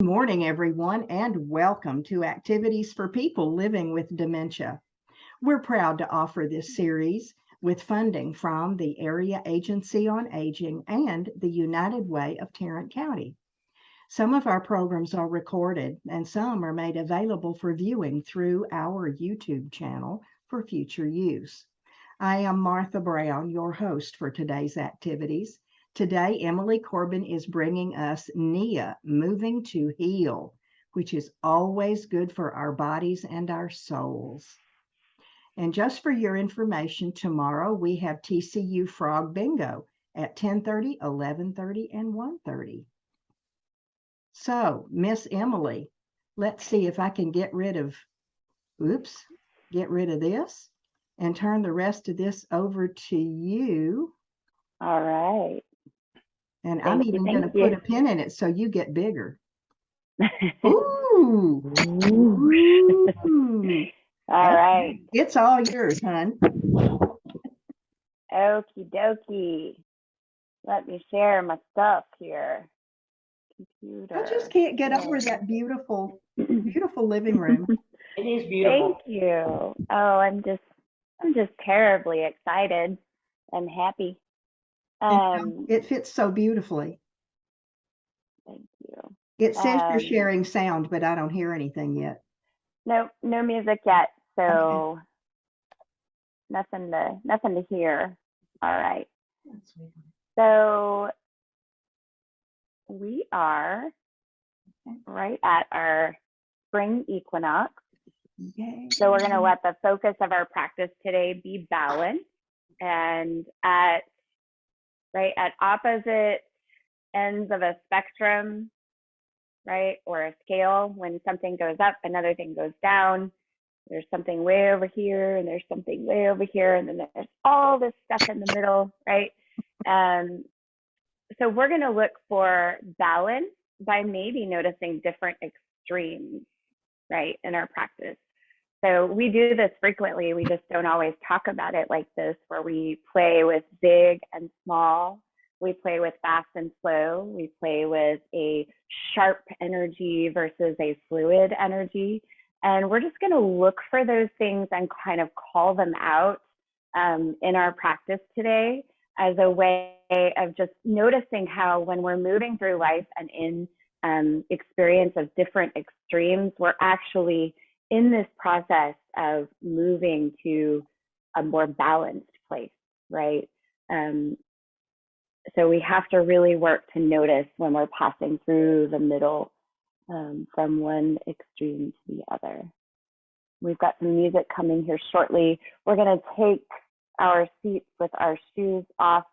Good morning, everyone, and welcome to Activities for People Living with Dementia. We're proud to offer this series with funding from the Area Agency on Aging and the United Way of Tarrant County. Some of our programs are recorded and some are made available for viewing through our YouTube channel for future use. I am Martha Brown, your host for today's activities. Today, Emily Corbin is bringing us Nia Moving to Heal, which is always good for our bodies and our souls. And just for your information, tomorrow we have TCU Frog Bingo at 10:30, 11:30, and 1:30. So, Miss Emily, let's see if I can get rid of this and turn the rest of this over to you. All right. And I'm even going to put a pin in it so you get bigger. Ooh. Ooh. All right. It's all yours, hon. Okie dokie. Let me share my stuff here. Computer. I just can't get over that beautiful, beautiful living room. It is beautiful. Thank you. Oh, I'm just terribly excited and happy. It fits so beautifully. Thank you. It says you're sharing sound, but I don't hear anything yet. No music yet, so nothing to hear. All right. So we are right at our spring equinox. Yay. So we're going to let the focus of our practice today be balance, and at opposite ends of a spectrum, right, or a scale, when something goes up, another thing goes down. There's something way over here, and there's something way over here, and then there's all this stuff in the middle, right? So we're going to look for balance by maybe noticing different extremes, right, in our practice. So we do this frequently. We just don't always talk about it like this, where we play with big and small. We play with fast and slow. We play with a sharp energy versus a fluid energy. And we're just going to look for those things and kind of call them out in our practice today as a way of just noticing how when we're moving through life and in experience of different extremes, we're actually in this process of moving to a more balanced place, right? So we have to really work to notice when we're passing through the middle from one extreme to the other. We've got some music coming here shortly. We're going to take our seats with our shoes off.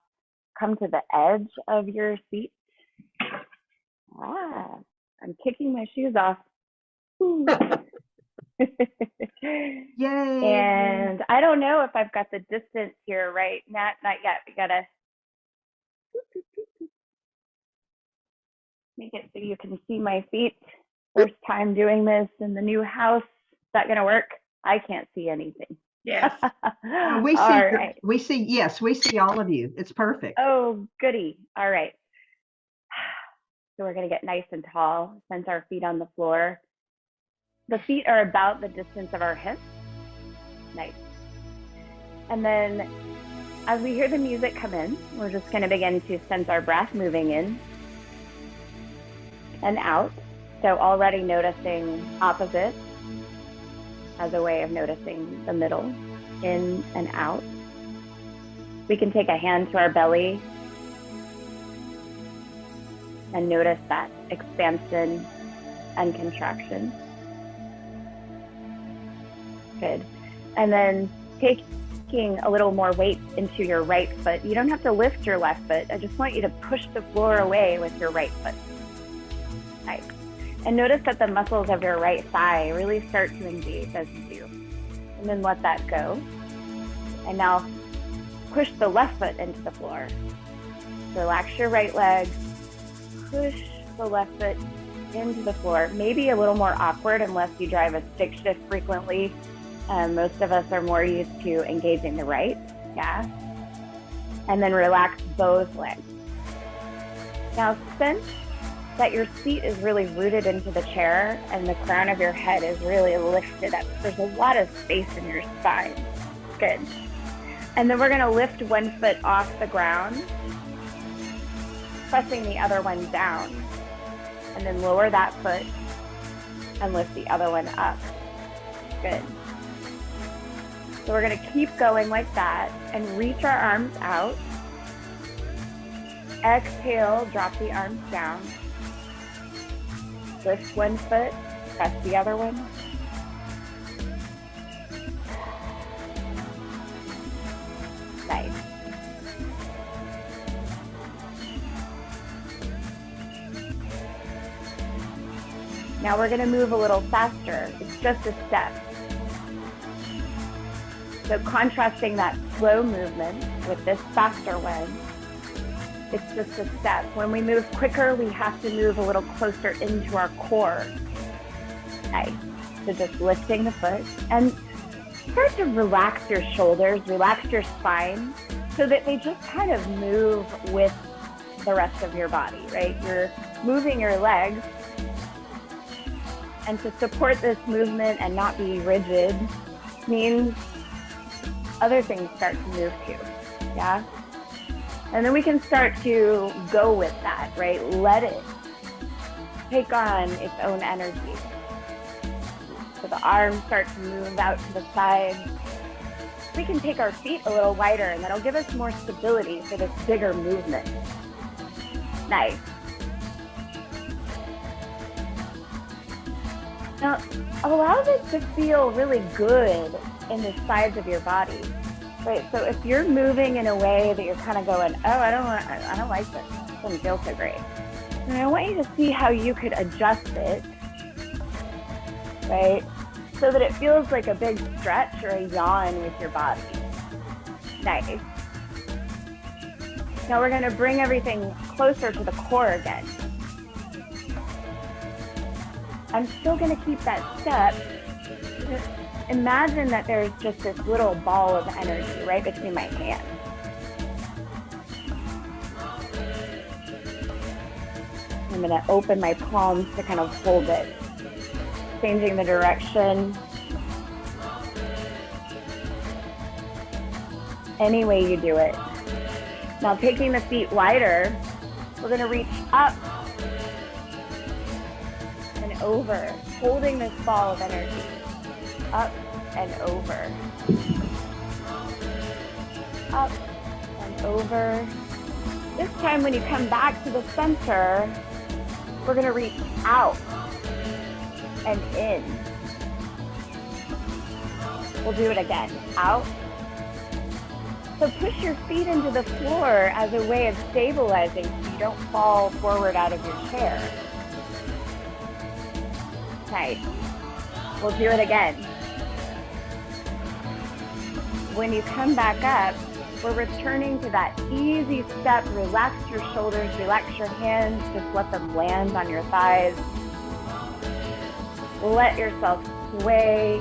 Come to the edge of your seat. I'm kicking my shoes off. Yay! And I don't know if I've got the distance here right. Not yet. We gotta make it so you can see my feet. First time doing this in the new house. Is that gonna work? I can't see anything. Yes. We see. All right. We see. Yes, we see all of you. It's perfect. Oh, goody. All right. So we're gonna get nice and tall. Sense our feet on the floor. The feet are about the distance of our hips. Nice. And then as we hear the music come in, we're just going to begin to sense our breath moving in and out. So already noticing opposite as a way of noticing the middle, in and out. We can take a hand to our belly and notice that expansion and contraction. Good. And then taking a little more weight into your right foot. You don't have to lift your left foot. I just want you to push the floor away with your right foot. Nice. And notice that the muscles of your right thigh really start to engage as you do. And then let that go. And now push the left foot into the floor. Relax your right leg. Push the left foot into the floor. Maybe a little more awkward unless you drive a stick shift frequently. Most of us are more used to engaging the right, yeah. And then relax both legs. Now cinch that your seat is really rooted into the chair and the crown of your head is really lifted up. There's a lot of space in your spine. Good. And then we're going to lift one foot off the ground, pressing the other one down, and then lower that foot and lift the other one up. Good. So we're going to keep going like that and reach our arms out. Exhale, drop the arms down. Lift one foot, press the other one. Nice. Now we're going to move a little faster. It's just a step. So contrasting that slow movement with this faster one, it's just a step. When we move quicker, we have to move a little closer into our core. Nice. So just lifting the foot and start to relax your shoulders, relax your spine so that they just kind of move with the rest of your body, right? You're moving your legs. And to support this movement and not be rigid means other things start to move too, yeah? And then we can start to go with that, right? Let it take on its own energy. So the arms start to move out to the sides. We can take our feet a little wider and that'll give us more stability for this bigger movement. Nice. Now, allow this to feel really good in the sides of your body. Right, so if you're moving in a way that you're kind of going, oh, I don't like this. It doesn't feel so great. And I want you to see how you could adjust it, right? So that it feels like a big stretch or a yawn with your body. Nice. Now we're going to bring everything closer to the core again. I'm still going to keep that step. Imagine that there's just this little ball of energy right between my hands. I'm going to open my palms to kind of hold it, changing the direction. Any way you do it. Now taking the feet wider, we're going to reach up and over, holding this ball of energy. Up and over. Up and over. This time when you come back to the center, we're going to reach out and in. We'll do it again. Out. So push your feet into the floor as a way of stabilizing so you don't fall forward out of your chair. Nice. We'll do it again. When you come back up, we're returning to that easy step. Relax your shoulders, relax your hands, just let them land on your thighs. Let yourself sway.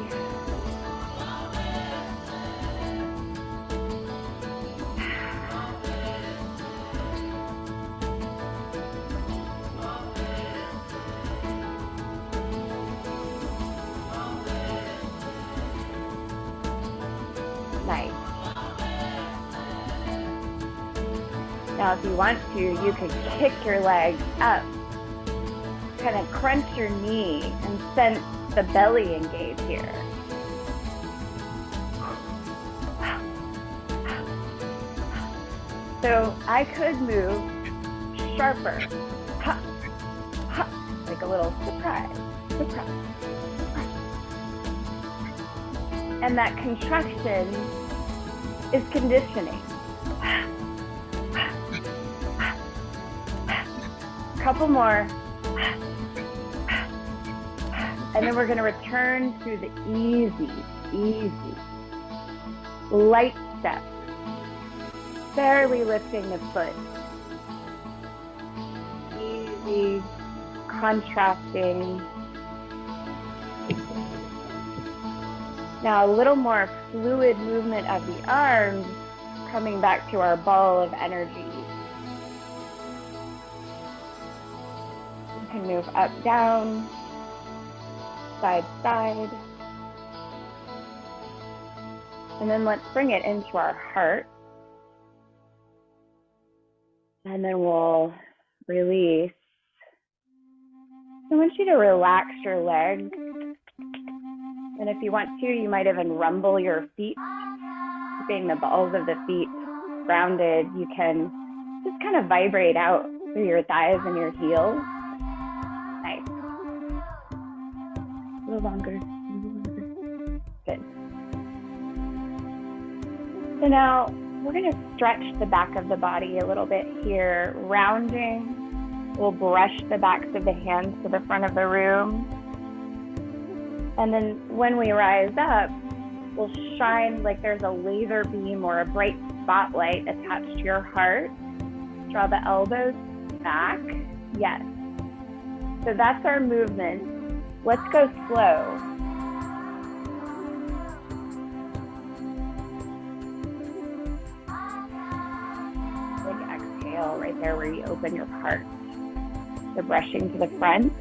Nice. Now, if you want to, you could kick your legs up, kind of crunch your knee and sense the belly engage here. So I could move sharper, ha, ha, like a little surprise, surprise. And that contraction is conditioning. Couple more. And then we're going to return to the easy, light step. Barely lifting the foot. Easy, contrasting. Now a little more fluid movement of the arms, coming back to our ball of energy. You can move up, down, side, side. And then let's bring it into our heart. And then we'll release. I want you to relax your legs. And if you want to, you might even rumble your feet, keeping the balls of the feet grounded. You can just kind of vibrate out through your thighs and your heels. Nice. A little longer. Good. So now we're going to stretch the back of the body a little bit here, rounding. We'll brush the backs of the hands to the front of the room. And then when we rise up, we'll shine like there's a laser beam or a bright spotlight attached to your heart. Draw the elbows back. Yes. So that's our movement. Let's go slow. Big exhale right there where you open your heart. So brushing to the front.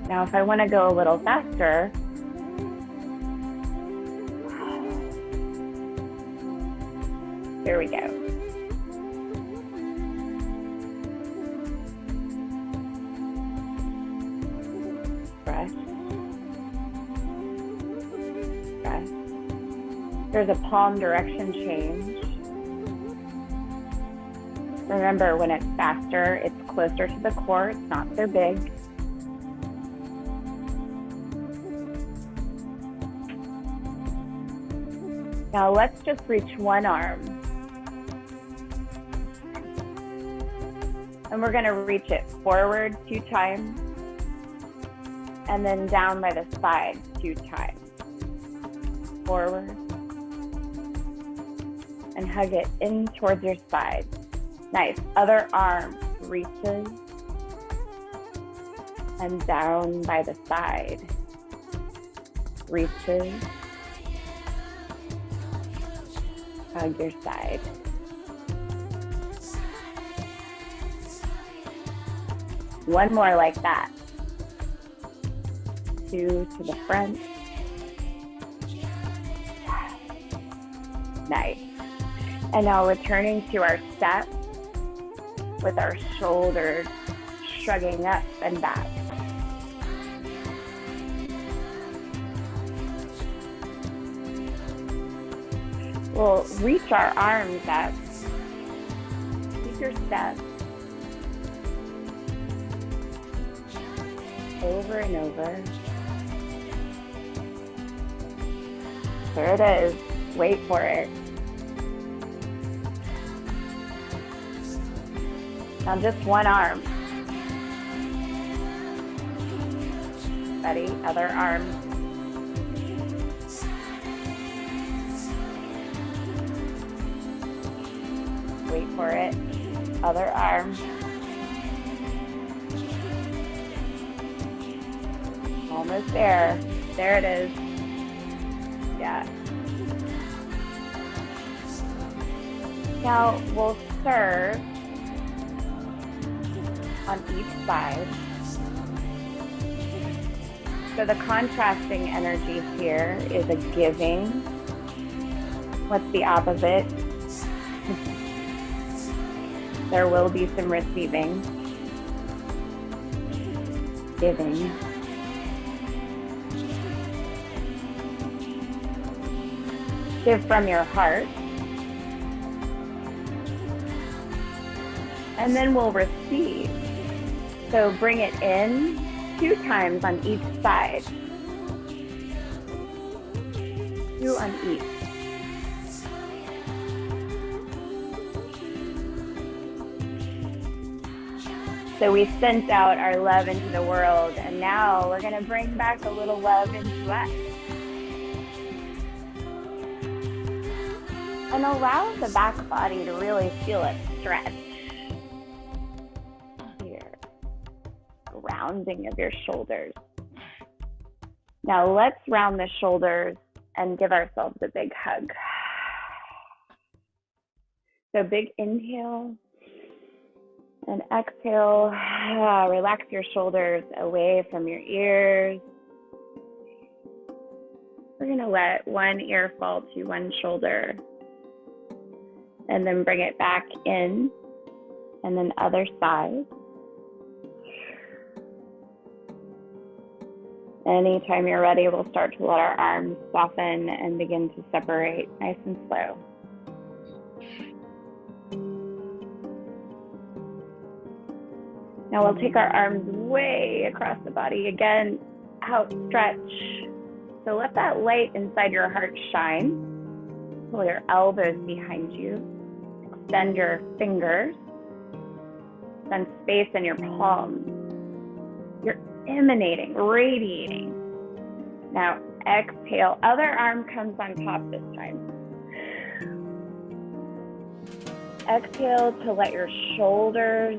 Now, if I want to go a little faster, here we go. Breath. Breath. There's a palm direction change. Remember, when it's faster, it's closer to the core, it's not so big. Now let's just reach one arm. And we're going to reach it forward 2 times and then down by the side 2 times. Forward. And hug it in towards your side. Nice. Other arm reaches and down by the side. Reaches. Hug your side. One more like that. 2 to the front. Nice. And now returning to our step with our shoulders shrugging up and back. We'll reach our arms up. Keep your step. Over and over. There it is. Wait for it. Now just one arm. Ready? Other arm. Wait for it. Other arm. Almost there. There it is. Yeah. Now we'll serve on each side. So the contrasting energy here is a giving. What's the opposite? There will be some receiving. Giving. Give from your heart. And then we'll receive. So bring it in 2 times on each side. 2 on each. So we sent out our love into the world, and now we're going to bring back a little love into us. And allow the back body to really feel it stretch. Here. Rounding of your shoulders. Now let's round the shoulders and give ourselves a big hug. So big inhale and exhale. Relax your shoulders away from your ears. We're going to let one ear fall to one shoulder and then bring it back in, and then other side. Anytime you're ready, we'll start to let our arms soften and begin to separate nice and slow. Now we'll take our arms way across the body. Again, outstretch. So let that light inside your heart shine. Pull your elbows behind you. Extend your fingers. Send space in your palms. You're emanating, radiating. Now exhale. Other arm comes on top this time. Exhale to let your shoulders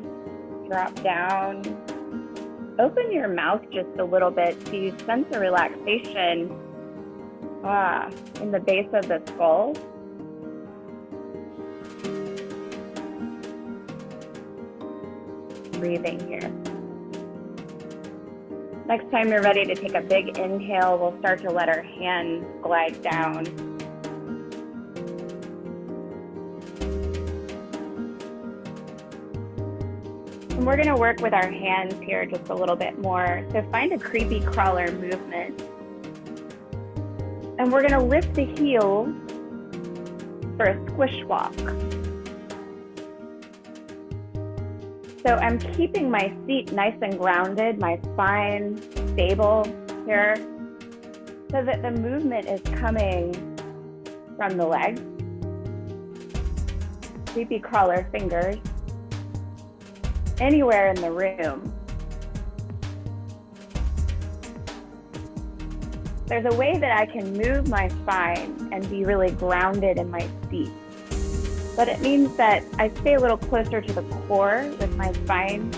drop down. Open your mouth just a little bit so you sense a relaxation in the base of the skull. Breathing here. Next time you're ready to take a big inhale, we'll start to let our hands glide down. And we're going to work with our hands here just a little bit more. So find a creepy crawler movement. And we're going to lift the heels for a squish walk. So I'm keeping my feet nice and grounded, my spine stable here, so that the movement is coming from the legs. Creepy crawler fingers. Anywhere in the room. There's a way that I can move my spine and be really grounded in my feet. But it means that I stay a little closer to the core with my spine.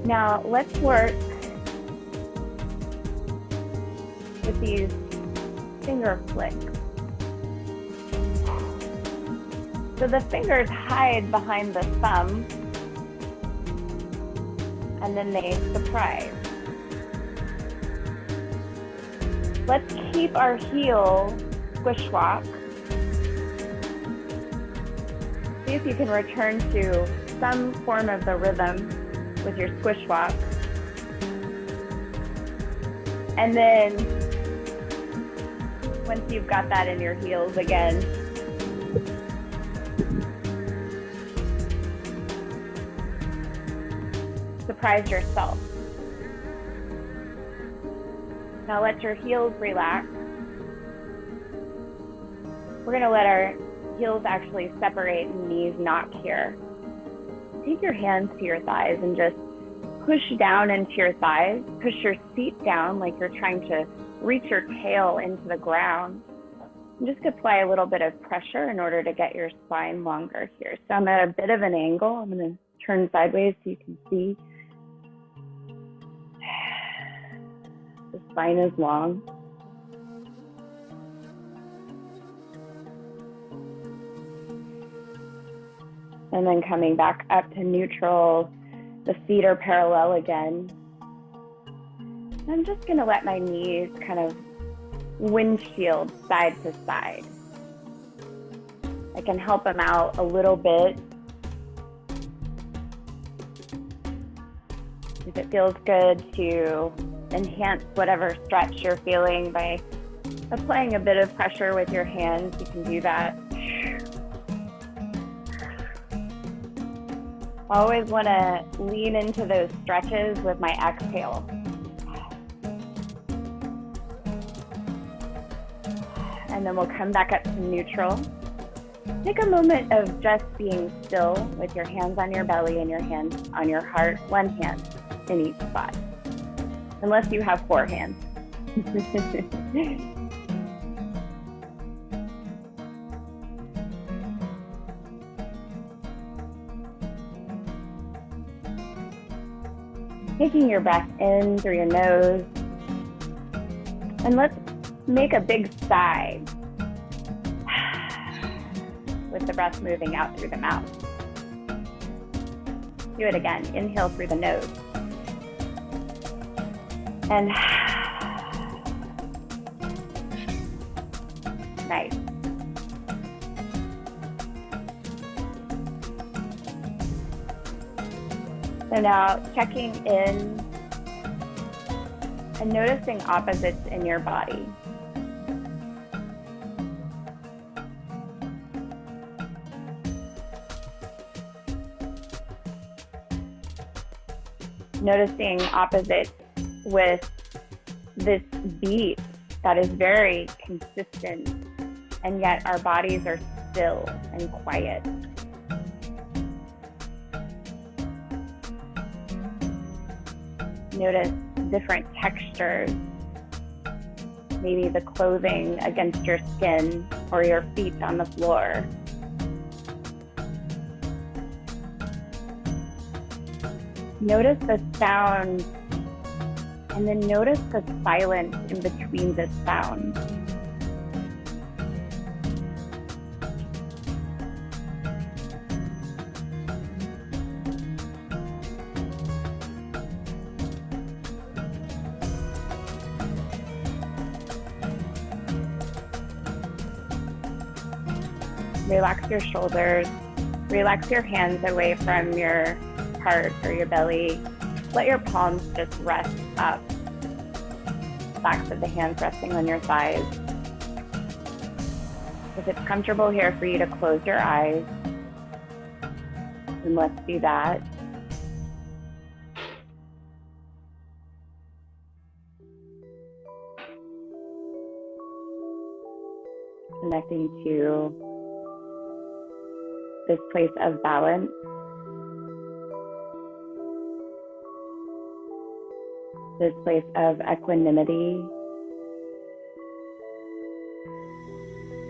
Now let's work with these finger flicks. So the fingers hide behind the thumb and then they surprise. Let's keep our heel squish walk. See if you can return to some form of the rhythm with your squish walk. And then once you've got that in your heels again, surprise yourself. Now let your heels relax. We're going to let our heels actually separate and knees knock here. Take your hands to your thighs and just push down into your thighs. Push your seat down like you're trying to reach your tail into the ground. And just apply a little bit of pressure in order to get your spine longer here. So I'm at a bit of an angle. I'm going to turn sideways so you can see. The spine is long. And then coming back up to neutral, the feet are parallel again. I'm just going to let my knees kind of windshield side to side. I can help them out a little bit. If it feels good to enhance whatever stretch you're feeling by applying a bit of pressure with your hands, you can do that. I always want to lean into those stretches with my exhale. And then we'll come back up to neutral. Take a moment of just being still with your hands on your belly and your hands on your heart, one hand in each spot. Unless you have 4 hands. Taking your breath in through your nose. And let's make a big sigh with the breath moving out through the mouth. Do it again. Inhale through the nose. And nice. So now checking in and noticing opposites in your body. Noticing opposites with this beat that is very consistent, and yet our bodies are still and quiet. Notice different textures, maybe the clothing against your skin or your feet on the floor. Notice the sound, and then notice the silence in between the sound. Relax your shoulders, relax your hands away from your heart or your belly. Let your palms just rest up. Backs of the hands resting on your thighs. If it's comfortable here for you to close your eyes, then let's do that. Connecting to this place of balance. This place of equanimity.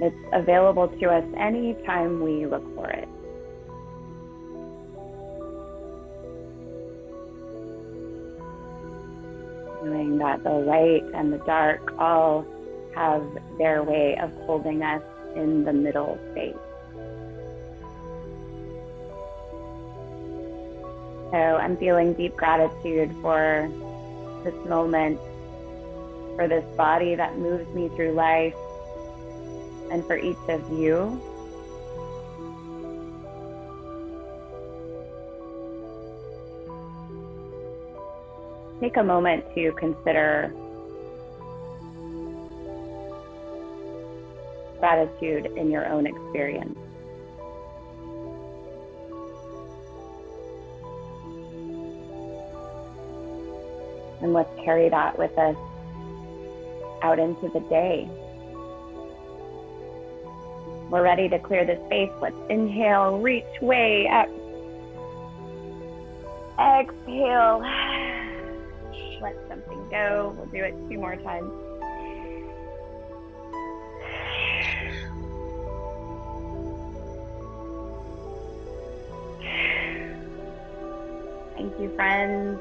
It's available to us anytime we look for it. Knowing that the light and the dark all have their way of holding us in the middle space. So I'm feeling deep gratitude for this moment, for this body that moves me through life, and for each of you. Take a moment to consider gratitude in your own experience. And let's carry that with us out into the day. We're ready to clear the space. Let's inhale, reach way up. Exhale, let something go. We'll do it 2 more times. Thank you, friends.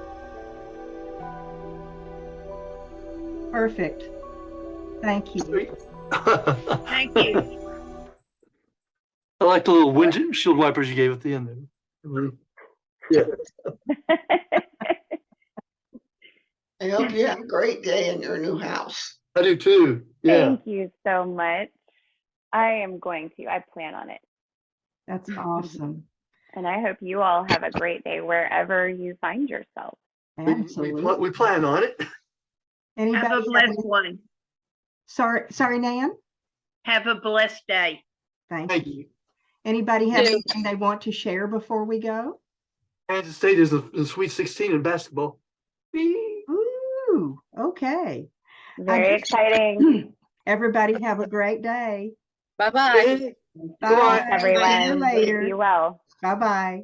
Perfect. Thank you. Thank you. I like the little windshield wipers you gave at the end there. Yeah. I hope you have a great day in your new house. I do too. Yeah. Thank you so much. I am going to. I plan on it. That's awesome. And I hope you all have a great day wherever you find yourself. Absolutely. We plan on it. Anybody Have a blessed one. Sorry, Nan? Have a blessed day. Thank you. Anybody have anything they want to share before we go? Kansas State is the Sweet 16 in basketball. Ooh, okay. Very exciting. Everybody have a great day. Bye-bye. Bye, Everyone. See you later. Be well. Bye-bye.